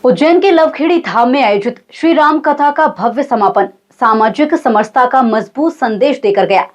उज्जैन के लवखेड़ी धाम में आयोजित श्री राम कथा का भव्य समापन सामाजिक समरसता का मजबूत संदेश देकर गया।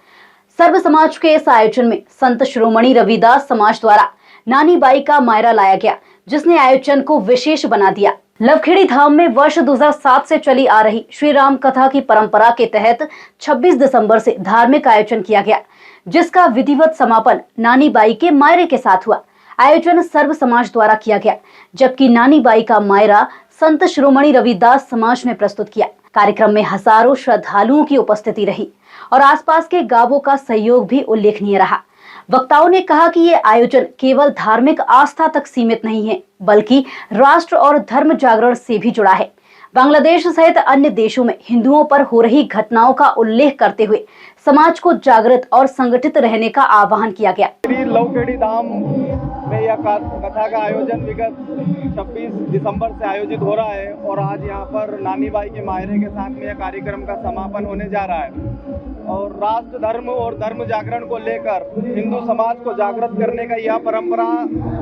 सर्व समाज के इस आयोजन में संत शिरोमणि रविदास समाज द्वारा नानी बाई का मायरा लाया गया, जिसने आयोजन को विशेष बना दिया। लवखेड़ी धाम में वर्ष 2007 से चली आ रही श्री राम कथा की परंपरा के तहत 26 दिसंबर से धार्मिक आयोजन किया गया, जिसका विधिवत समापन नानी बाई के मायरे के साथ हुआ। आयोजन सर्व समाज द्वारा किया गया, जबकि नानी बाई का मायरा संत शिरोमणि रविदास समाज ने प्रस्तुत किया। कार्यक्रम में हजारों श्रद्धालुओं की उपस्थिति रही और आसपास के गांवों का सहयोग भी उल्लेखनीय रहा। वक्ताओं ने कहा कि ये आयोजन केवल धार्मिक आस्था तक सीमित नहीं है, बल्कि राष्ट्र और धर्म जागरण से भी जुड़ा है। बांग्लादेश सहित अन्य देशों में हिंदुओं पर हो रही घटनाओं का उल्लेख करते हुए समाज को जागृत और संगठित रहने का आह्वान किया गया। लवखेड़ी धाम में यह कथा का आयोजन विगत 26 दिसंबर से आयोजित हो रहा है और आज यहाँ पर नानी बाई के मायरे के साथ में यह कार्यक्रम का समापन होने जा रहा है। और राष्ट्र धर्म और धर्म जागरण को लेकर हिंदू समाज को जागृत करने का यह परंपरा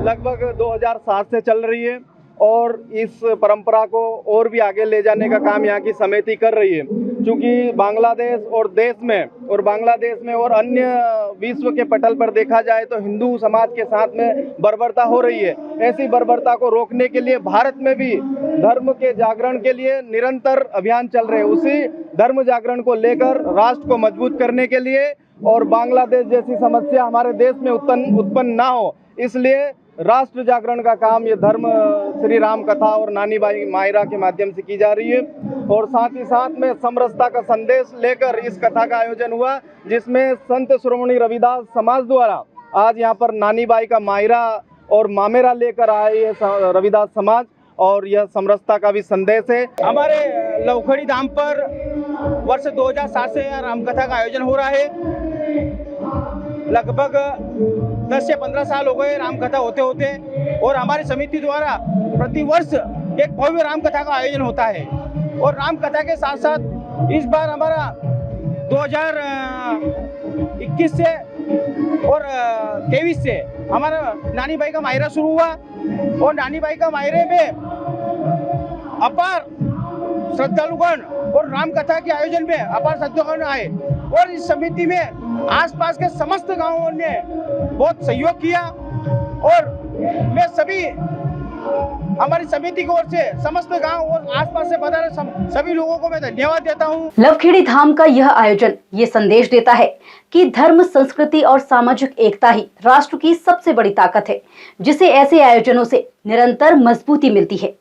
लगभग 2007 से चल रही है और इस परंपरा को और भी आगे ले जाने का काम यहाँ की समिति कर रही है। क्योंकि बांग्लादेश में और अन्य विश्व के पटल पर देखा जाए तो हिंदू समाज के साथ में बर्बरता हो रही है। ऐसी बर्बरता को रोकने के लिए भारत में भी धर्म के जागरण के लिए निरंतर अभियान चल रहे हैं। उसी धर्म जागरण को लेकर राष्ट्र को मजबूत करने के लिए और बांग्लादेश जैसी समस्या हमारे देश में उत्पन्न ना हो, इसलिए राष्ट्र जागरण का काम ये धर्म श्री राम कथा और नानी बाई मायरा के माध्यम से की जा रही है। और साथ ही साथ में समरसता का संदेश लेकर इस कथा का आयोजन हुआ, जिसमें संत शिरोमणि रविदास समाज द्वारा आज यहाँ पर नानी बाई का मायरा और मामेरा लेकर आए ये रविदास समाज, और यह समरसता का भी संदेश है। हमारे लवखेड़ी धाम पर वर्ष 2007 से रामकथा का आयोजन हो रहा है। लगभग 10 से 15 साल हो गए रामकथा होते होते, और हमारी समिति द्वारा प्रतिवर्ष एक भव्य रामकथा का आयोजन होता है। और रामकथा के साथ साथ इस बार हमारा 2021 से और 23 से हमारा नानी बाई का मायरा शुरू हुआ और नानी बाई का मायरे में अपार श्रद्धालुगण और रामकथा के आयोजन में अपार श्रद्धालुगण आए और इस समिति में आसपास के समस्त गांवों ने बहुत सहयोग किया। और मैं सभी हमारी समिति की ओर से समस्त गांव और आसपास से बता रहे सभी लोगों को मैं धन्यवाद देता हूं। लवखेड़ी धाम का यह आयोजन ये संदेश देता है कि धर्म, संस्कृति और सामाजिक एकता ही राष्ट्र की सबसे बड़ी ताकत है, जिसे ऐसे आयोजनों से निरंतर मजबूती मिलती है।